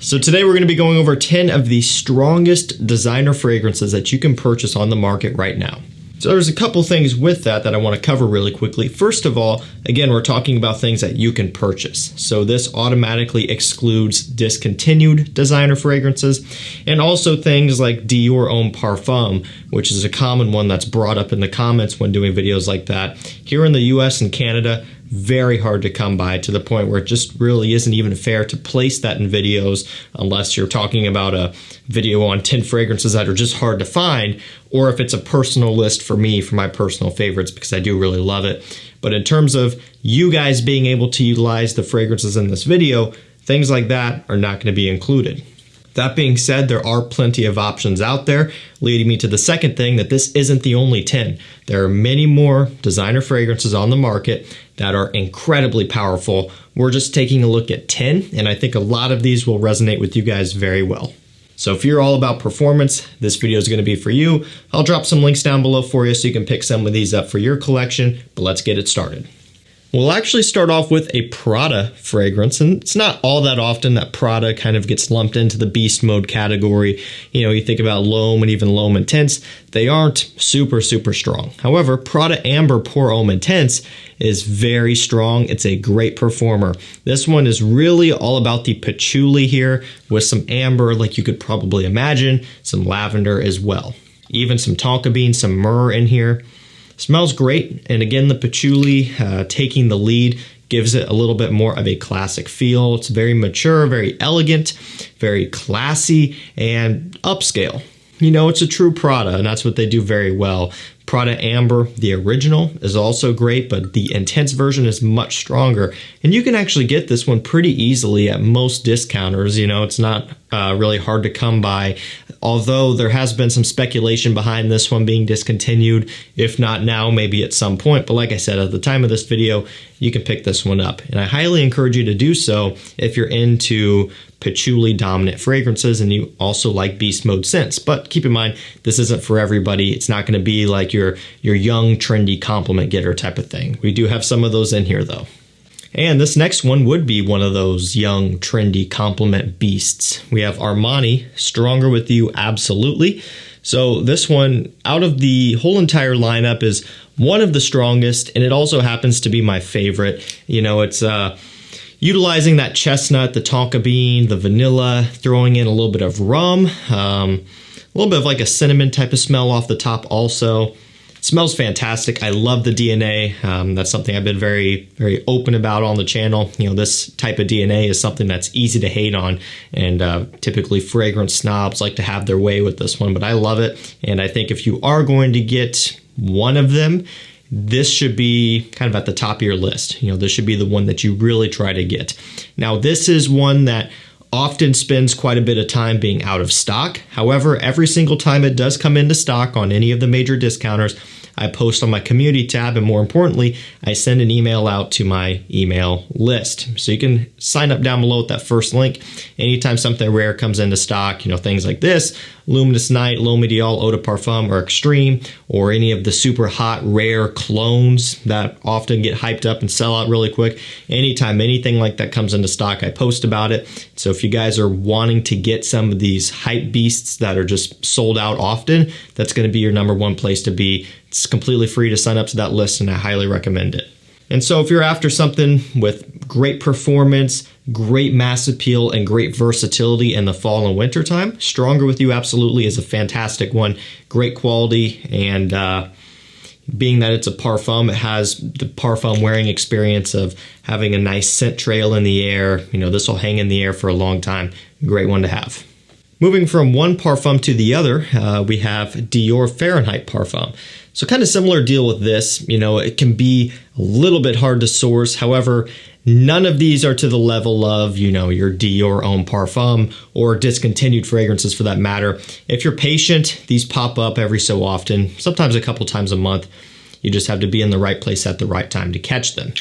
So today we're going to be going over 10 of the strongest designer fragrances that you can purchase on the market right now. So there's a couple things with that I want to cover really quickly. First of all, again, we're talking about things that you can purchase. So this automatically excludes discontinued designer fragrances and also things like DIOR Homme Parfum, which is a common one that's brought up in the comments when doing videos like that. Here in the US and Canada, very hard to come by, to the point where it just really isn't even fair to place that in videos unless you're talking about a video on 10 fragrances that are just hard to find, or if it's a personal list for me for my personal favorites, because I do really love it. But in terms of you guys being able to utilize the fragrances in this video, things like that are not going to be included. That being said, there are plenty of options out there, leading me to the second thing, that this isn't the only 10. There are many more designer fragrances on the market that are incredibly powerful. We're just taking a look at 10, and I think a lot of these will resonate with you guys very well. So if you're all about performance, this video is going to be for you. I'll drop some links down below for you so you can pick some of these up for your collection, but let's get it started. We'll actually start off with a PRADA fragrance, and it's not all that often that PRADA kind of gets lumped into the beast mode category. You know, you think about L'Homme and even L'Homme Intense, they aren't super strong. However, PRADA Amber Pour Homme Intense is very strong. It's a great performer. This one is really all about the patchouli here, with some amber like you could probably imagine, some lavender as well. Even some tonka bean, some myrrh in here. Smells great, and again, the patchouli taking the lead gives it a little bit more of a classic feel. It's very mature, very elegant, very classy, and upscale. You know, it's a true PRADA, and that's what they do very well. PRADA Amber, the original, is also great, but the intense version is much stronger. And you can actually get this one pretty easily at most discounters. You know, it's not really hard to come by, although there has been some speculation behind this one being discontinued. If not now, maybe at some point. But like I said, at the time of this video, you can pick this one up. And I highly encourage you to do so if you're into patchouli dominant fragrances and you also like beast mode scents. But keep in mind, this isn't for everybody. It's not going to be like your young trendy compliment getter type of thing. We do have some of those in here though. And this next one would be one of those young trendy compliment beasts. We have Armani, Stronger With You Absolutely. So this one, out of the whole entire lineup, is one of the strongest, and it also happens to be my favorite. You know, it's utilizing that chestnut, the tonka bean, the vanilla, throwing in a little bit of rum, a little bit of like a cinnamon type of smell off the top also. It smells fantastic. I love the DNA. That's something I've been very open about on the channel. You know, this type of DNA is something that's easy to hate on, and typically fragrance snobs like to have their way with this one, but I love it. And I think if you are going to get one of them, this should be kind of at the top of your list. You know, this should be the one that you really try to get. Now, this is one that often spends quite a bit of time being out of stock. However, every single time it does come into stock on any of the major discounters, I post on my community tab, and more importantly, I send an email out to my email list. So you can sign up down below with that first link. Anytime something rare comes into stock, you know, things like this, Luminous Night, L'Homme Ideal, Eau de Parfum, or Extreme, or any of the super hot, rare clones that often get hyped up and sell out really quick. Anytime anything like that comes into stock, I post about it. So if you guys are wanting to get some of these hype beasts that are just sold out often, that's going to be your #1 place to be. It's completely free to sign up to that list, and I highly recommend it. And so if you're after something with great performance, great mass appeal, and great versatility in the fall and winter time, Stronger With You Absolutely is a fantastic one. Great quality, and being that it's a parfum, it has the parfum wearing experience of having a nice scent trail in the air. You know, this will hang in the air for a long time. Great one to have. Moving from one parfum to the other, we have DIOR Fahrenheit Parfum. So kind of similar deal with this. You know, it can be a little bit hard to source. However, none of these are to the level of, you know, your DIOR Homme Parfum or discontinued fragrances for that matter. If you're patient, these pop up every so often, sometimes a couple times a month. You just have to be in the right place at the right time to catch them.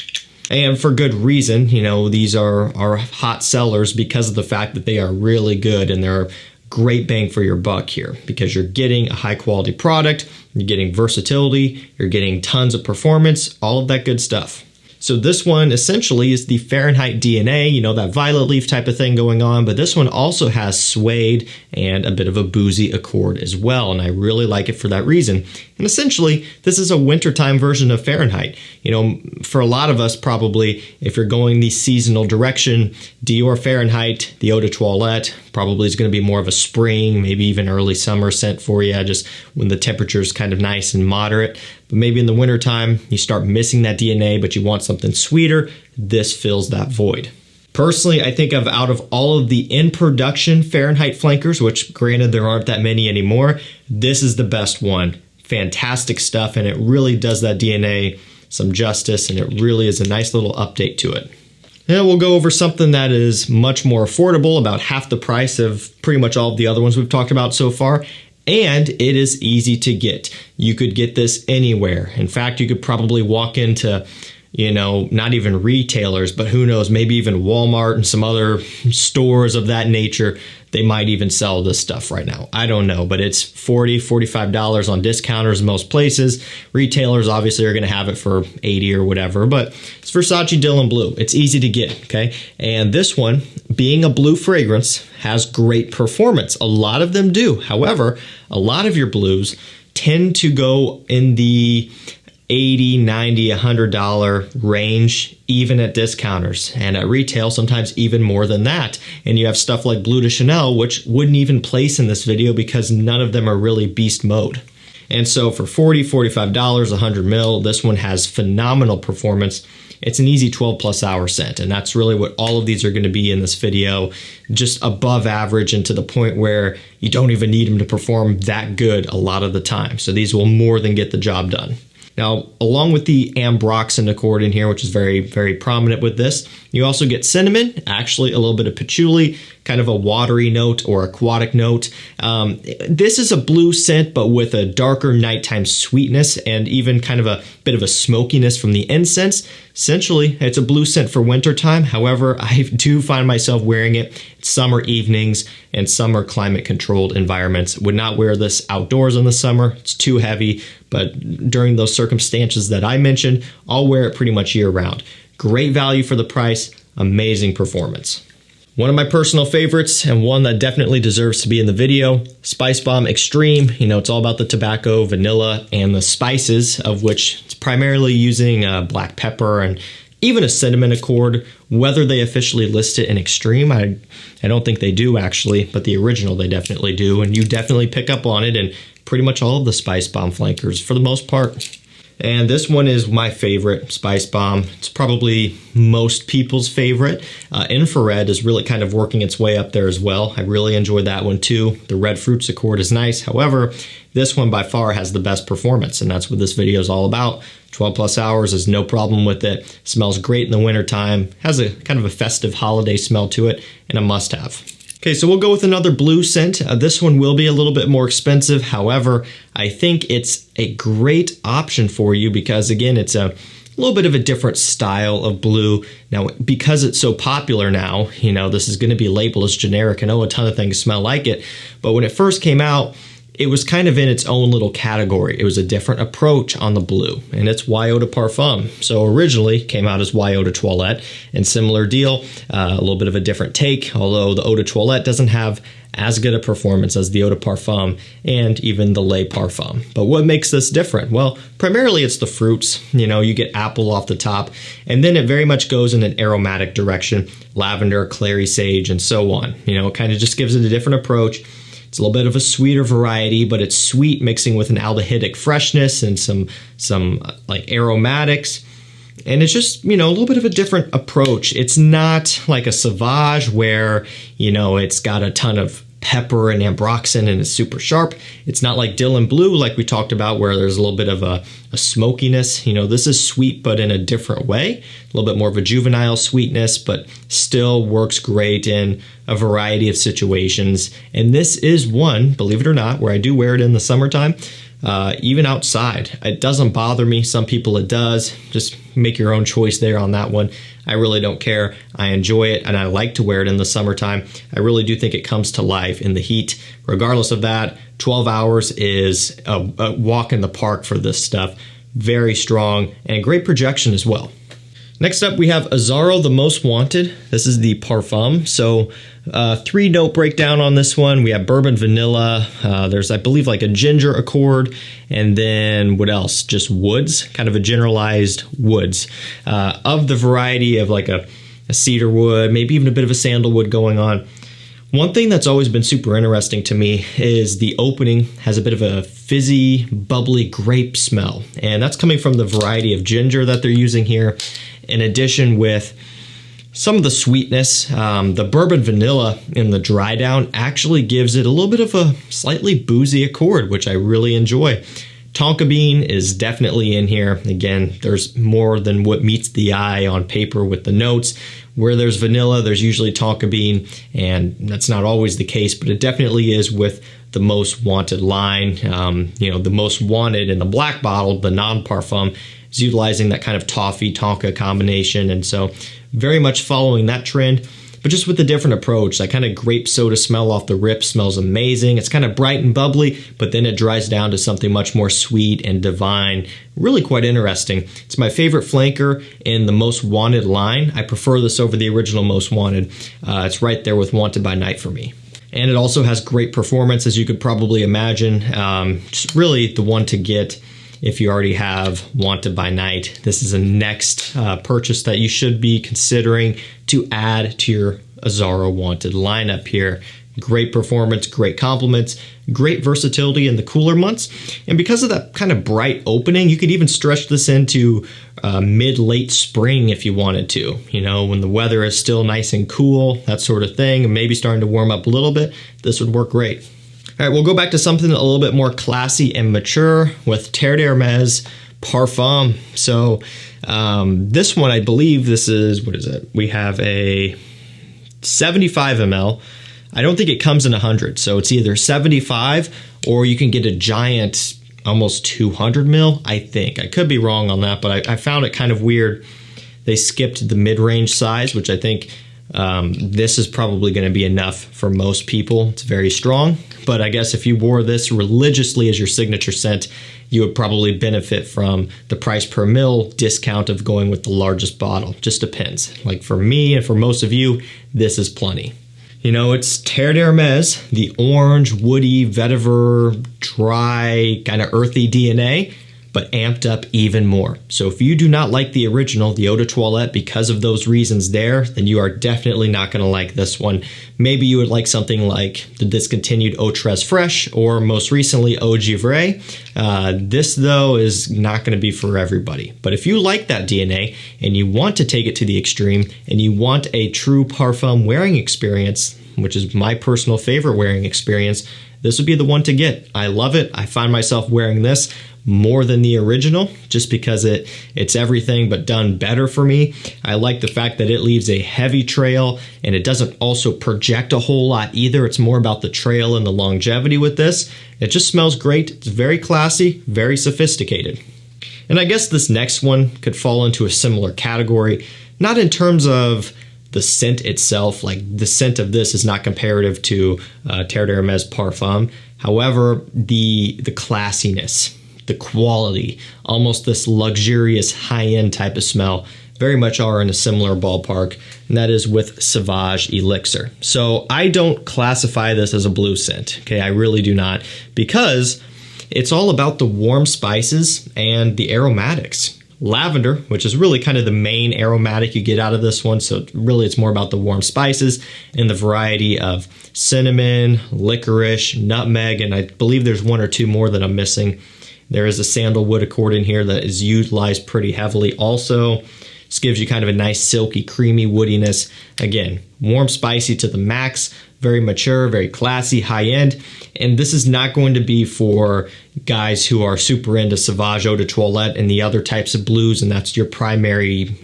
And for good reason. You know, these are hot sellers because of the fact that they are really good, and they're great bang for your buck here, because you're getting a high quality product, you're getting versatility, you're getting tons of performance, all of that good stuff. So this one essentially is the Fahrenheit DNA, you know, that violet leaf type of thing going on, but this one also has suede and a bit of a boozy accord as well, and I really like it for that reason. And essentially, this is a wintertime version of Fahrenheit. You know, for a lot of us probably, if you're going the seasonal direction, Dior Fahrenheit, the Eau de Toilette, probably is going to be more of a spring, maybe even early summer scent for you, just when the temperature is kind of nice and moderate. But maybe in the wintertime, you start missing that DNA, but you want something sweeter, this fills that void. Personally, I think out of all of the in-production Fahrenheit flankers, which granted there aren't that many anymore, this is the best one. Fantastic stuff, and it really does that DNA some justice, and it really is a nice little update to it. Now we'll go over something that is much more affordable, about half the price of pretty much all of the other ones we've talked about so far, and it is easy to get. You could get this anywhere. In fact, you could probably walk into, you know, not even retailers, but who knows, maybe even Walmart and some other stores of that nature. They might even sell this stuff right now. I don't know, but it's $40, $45 on discounters in most places. Retailers obviously are going to have it for $80 or whatever, but it's Versace Dylan Blue. It's easy to get, okay? And this one, being a blue fragrance, has great performance. A lot of them do. However, a lot of your blues tend to go in the $80, $90, $100 range, even at discounters, and at retail sometimes even more than that. And you have stuff like Bleu de Chanel, which wouldn't even place in this video because none of them are really beast mode. And so for $40, $45, 100 mil, this one has phenomenal performance. It's an easy 12 plus hour scent, and that's really what all of these are going to be in this video, just above average and to the point where you don't even need them to perform that good a lot of the time. So these will more than get the job done. Now, along with the ambroxan accord in here, which is very, very prominent with this, you also get cinnamon, actually a little bit of patchouli, kind of a watery note or aquatic note. This is a blue scent, but with a darker nighttime sweetness and even kind of a bit of a smokiness from the incense. Essentially, it's a blue scent for wintertime. However, I do find myself wearing it summer evenings and summer climate-controlled environments. Would not wear this outdoors in the summer. It's too heavy, but during those circumstances that I mentioned, I'll wear it pretty much year-round. Great value for the price, amazing performance. One of my personal favorites, and one that definitely deserves to be in the video, SPICEBOMB Extreme. You know, it's all about the tobacco, vanilla, and the spices, of which it's primarily using black pepper and even a cinnamon accord. Whether they officially list it in Extreme, I don't think they do actually, but the original they definitely do, and you definitely pick up on it in pretty much all of the SPICEBOMB flankers for the most part. And this one is my favorite, SPICEBOMB. It's probably most people's favorite. Infrared is really kind of working its way up there as well. I really enjoy that one too. The red fruits accord is nice. However, this one by far has the best performance, and that's what this video is all about. 12 plus hours is no problem with it. Smells great in the wintertime. Has a kind of a festive holiday smell to it, and a must-have. Okay, so we'll go with another blue scent. This one will be a little bit more expensive. However, I think it's a great option for you because, again, it's a little bit of a different style of blue. Now, because it's so popular now, you know, this is going to be labeled as generic. I know a ton of things smell like it, but when it first came out, it was kind of in its own little category. It was a different approach on the blue, and it's Eau de Parfum. So originally came out as Eau de Toilette, and similar deal, a little bit of a different take, although the Eau de Toilette doesn't have as good a performance as the Eau de Parfum and even the Les Parfums. But what makes this different? Well, primarily it's the fruits. You know, you get apple off the top, and then it very much goes in an aromatic direction, lavender, clary sage, and so on. You know, it kind of just gives it a different approach. It's a little bit of a sweeter variety, but it's sweet mixing with an aldehydic freshness and some like aromatics. And it's just, you know, a little bit of a different approach. It's not like a Sauvage where, you know, it's got a ton of pepper and ambroxan and it's super sharp. It's not like Dylan Blue like we talked about where there's a little bit of a smokiness. You know, this is sweet but in a different way. A little bit more of a juvenile sweetness, but still works great in a variety of situations. And this is one, believe it or not, where I do wear it in the summertime. Even outside. It doesn't bother me. Some people it does. Just make your own choice there on that one. I really don't care. I enjoy it, and I like to wear it in the summertime. I really do think it comes to life in the heat. Regardless of that, 12 hours is a walk in the park for this stuff. Very strong and great projection as well. Next up, we have AZZARO, the most wanted. This is the PARFUM. So 3-note breakdown on this one. We have bourbon, vanilla. There's, I believe, like a ginger accord. And then what else? Just woods, kind of a generalized woods. Of the variety of like a cedar wood, maybe even a bit of a sandalwood going on. One thing that's always been super interesting to me is the opening has a bit of a fizzy, bubbly grape smell. And that's coming from the variety of ginger that they're using here. In addition with some of the sweetness, the bourbon vanilla in the dry down actually gives it a little bit of a slightly boozy accord, which I really enjoy. Tonka bean is definitely in here. Again, there's more than what meets the eye on paper with the notes. Where there's vanilla, there's usually tonka bean, and that's not always the case, but it definitely is with the most wanted line. The most wanted in the black bottle, the non-parfum, is utilizing that kind of toffee tonka combination, and so very much following that trend, but just with a different approach. That kind of grape soda smell off the rip smells amazing. It's kind of bright and bubbly, but then it dries down to something much more sweet and divine. Really quite interesting. It's my favorite flanker in the most wanted line. I prefer this over the original most wanted. It's right there with Wanted by Night for me. And it also has great performance, as you could probably imagine. Just really the one to get if you already have Wanted by Night. This is a next purchase that you should be considering to add to your AZZARO Wanted lineup here. Great performance, great compliments, great versatility in the cooler months. And because of that kind of bright opening, you could even stretch this into mid-late spring if you wanted to. You know, when the weather is still nice and cool, that sort of thing, and maybe starting to warm up a little bit, this would work great. All right, we'll go back to something a little bit more classy and mature with Terre d'Hermès Parfum. So this one, I believe this is, what is it? We have a 75 ml. I don't think it comes in 100, so it's either 75 or you can get a giant, almost 200 ml, I think. I could be wrong on that, but I found it kind of weird. They skipped the mid-range size, which I think this is probably going to be enough for most people. It's very strong, but I guess if you wore this religiously as your signature scent, you would probably benefit from the price per mil discount of going with the largest bottle. Just depends. Like for me and for most of you, this is plenty. You know, it's Terre d'Hermès, the orange, woody, vetiver, dry, kind of earthy DNA, but amped up even more. So if you do not like the original, the Eau de Toilette, because of those reasons there, then you are definitely not going to like this one. Maybe you would like something like the discontinued Eau Très Fresh, or most recently Eau Givray. This, though, is not going to be for everybody. But if you like that DNA and you want to take it to the extreme and you want a true parfum wearing experience, which is my personal favorite wearing experience, this would be the one to get. I love it. I find myself wearing this more than the original just because it's everything but done better for me. I like the fact that it leaves a heavy trail and it doesn't also project a whole lot either. It's more about the trail and the longevity with this. It just smells great. It's very classy, very sophisticated. And I guess this next one could fall into a similar category, not in terms of the scent itself. Like the scent of this is not comparative to Terre d'Hermès Parfum. However, the classiness, the quality, almost this luxurious high-end type of smell, very much are in a similar ballpark, and that is with SAUVAGE ELIXIR. So I don't classify this as a blue scent, okay? I really do not, because it's all about the warm spices and the aromatics. Lavender, which is really kind of the main aromatic you get out of this one, so really it's more about the warm spices and the variety of cinnamon, licorice, nutmeg, and I believe there's one or two more that I'm missing. There is a sandalwood accord in here that is utilized pretty heavily also. This gives you kind of a nice silky, creamy woodiness. Again, warm, spicy to the max, very mature, very classy, high-end. And this is not going to be for guys who are super into Sauvage Eau de Toilette and the other types of blues, and that's your primary,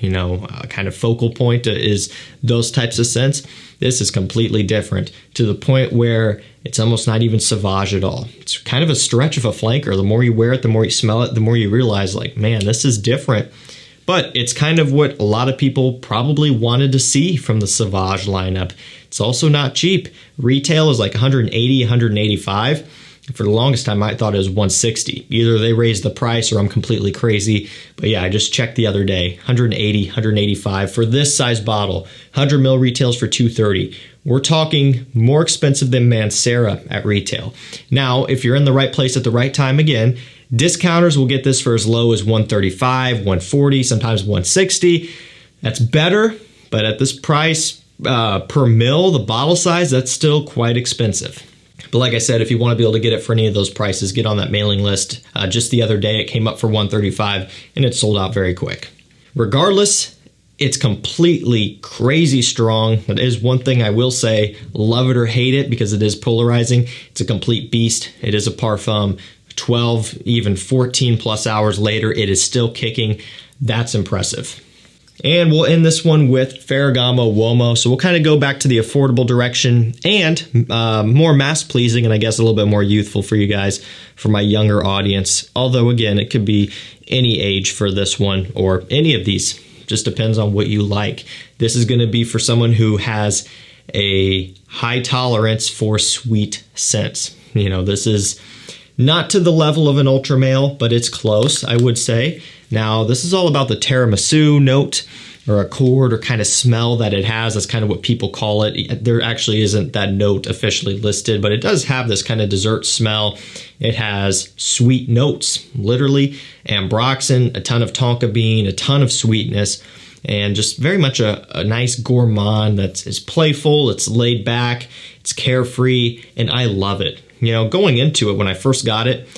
kind of focal point is those types of scents. This is completely different to the point where it's almost not even Sauvage at all. It's kind of a stretch of a flanker. The more you wear it, the more you smell it, the more you realize, like, man, this is different. But it's kind of what a lot of people probably wanted to see from the Sauvage lineup. It's also not cheap. Retail is like $180, $185. For the longest time, I thought it was $160. Either they raised the price or I'm completely crazy. But yeah, I just checked the other day, $180, $185 for this size bottle. 100 ml retails for $230. We're talking more expensive than Mancera at retail. Now, if you're in the right place at the right time, again, discounters will get this for as low as $135, $140, sometimes $160. That's better, but at this price per mil, the bottle size, that's still quite expensive. But like I said, if you want to be able to get it for any of those prices, get on that mailing list. Just the other day, it came up for $135 and it sold out very quick. Regardless, it's completely crazy strong. That is one thing I will say, love it or hate it, because it is polarizing. It's a complete beast. It is a parfum. 12, even 14 plus hours later, it is still kicking. That's impressive. And we'll end this one with Ferragamo UOMO. So we'll kind of go back to the affordable direction and more mass-pleasing and I guess a little bit more youthful for you guys, for my younger audience. Although, again, it could be any age for this one or any of these. Just depends on what you like. This is going to be for someone who has a high tolerance for sweet scents. You know, this is not to the level of an ultra male, but it's close, I would say. Now, this is all about the tiramisu note or accord or kind of smell that it has. That's kind of what people call it. There actually isn't that note officially listed, but it does have this kind of dessert smell. It has sweet notes, literally, ambroxan, a ton of tonka bean, a ton of sweetness, and just very much a nice gourmand that's playful, it's laid back, it's carefree, and I love it. You know, going into it, when I first got it,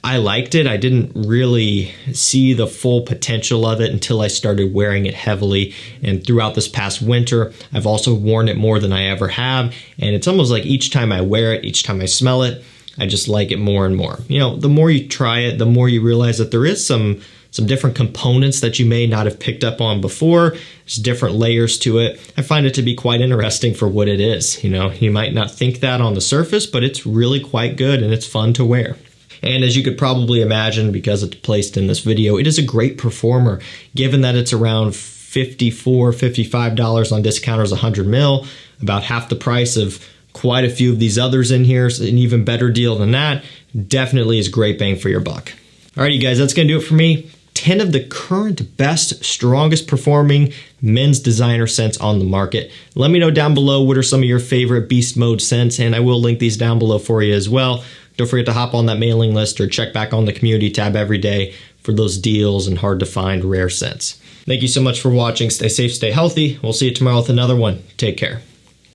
I liked it. I didn't really see the full potential of it until I started wearing it heavily. And throughout this past winter, I've also worn it more than I ever have. And it's almost like each time I wear it, each time I smell it, I just like it more and more. You know, the more you try it, the more you realize that there is some different components that you may not have picked up on before. There's different layers to it. I find it to be quite interesting for what it is. You know, you might not think that on the surface, but it's really quite good and it's fun to wear. And as you could probably imagine, because it's placed in this video, it is a great performer, given that it's around $54, $55 on discounters, 100 ml, about half the price of quite a few of these others in here, so an even better deal than that. Definitely is great bang for your buck. Alrighty guys, that's gonna do it for me. 10 of the current best, strongest performing men's designer scents on the market. Let me know down below what are some of your favorite beast mode scents, and I will link these down below for you as well. Don't forget to hop on that mailing list or check back on the community tab every day for those deals and hard to find rare scents. Thank you so much for watching. Stay safe, stay healthy. We'll see you tomorrow with another one. Take care.